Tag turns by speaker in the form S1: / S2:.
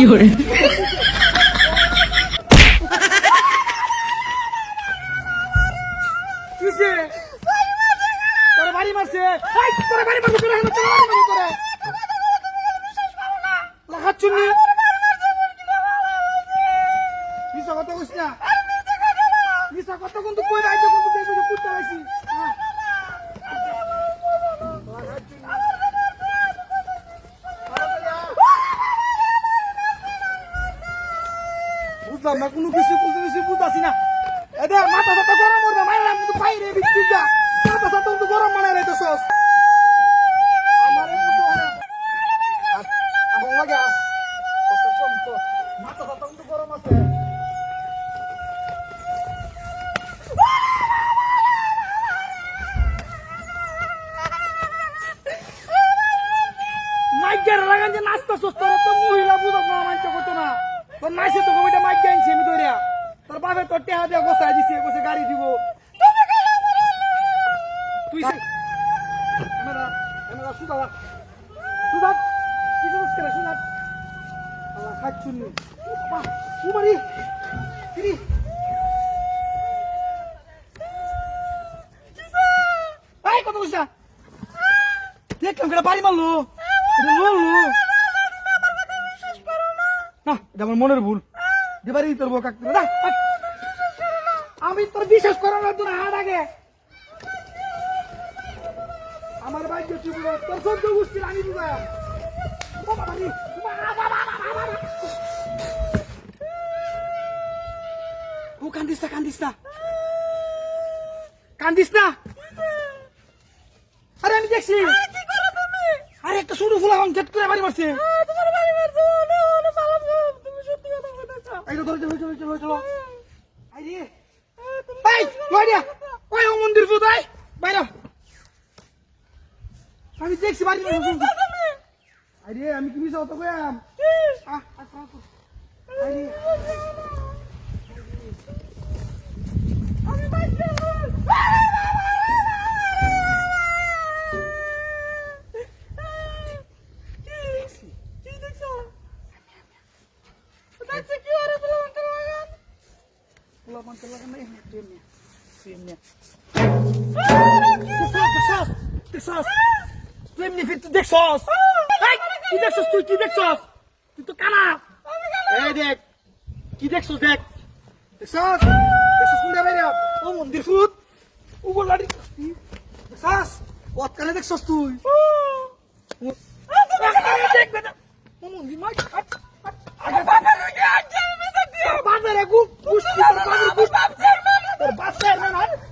S1: fiore,
S2: কিসে তোর বাড়ি মারছে এই তোর বাড়ি মারছে তোর হাতে তোর বাড়ি মারছে তোরে লাগাচ্ছুনি মিছা কথা কইছ না মিছা কথা কিন্তু কই রাইতে কিন্তু দেখবি যে কুত্তা লাইছি বুঝলাম না কোনো কিছু বুঝতেছি না এদের মাথা সাথে গরম করবে মাইলাম কিন্তু বাইরে বিক্রি যা মাথা সাথে কিন্তু গরম বানায় রাইতে সস আমার লাগে মাথা সাথে কিন্তু গরম আছে মাইকের লাগান যে নাস্তা সস্তা তো মহিলা বুঝত না মানতে কত না তোর নাইছে তো কবিটা মাইক আনছি আমি ধরিয়া তোর বাপে তোর টেহা দিয়ে গোসাই দিছে গোসে গাড়ি দিব তুই সুদা কি জিনিস করে সুদা আল্লাহ খাচ্ছুন উমারি কিরি এই কত কইছা দেখলাম কেন বাড়ি মারলো না এটা আমার মনের ভুল দেবারি তোর বউ কাকতে না আমি তোর বিশ্বাস করানোর তোর হাত আগে আমার ভাই যে চুপ তোর সহ্য বুঝছি আমি বুঝা ও কান্দিস না আরে আমি দেখছি আরে একটা ছোট ফুলা এখন গেট করে বাড়ি মারছে এই তো চলো আইরে এই লইয়া ওই মন্দির ফুদাই বাইরে আমি দেখছি বাড়ি আইরে আমি কি মিছা কথা কইয়াম আইরে আমি বাইরে তুই তো কানা এই দেখ কি দেখছস দেখ দেখছস কোনটা বাইরে ও মন্দির ফুট ও গোলাড়ি দেখছস কত কানে দেখছস তুই দেখ বেটা ও মন্দির মাই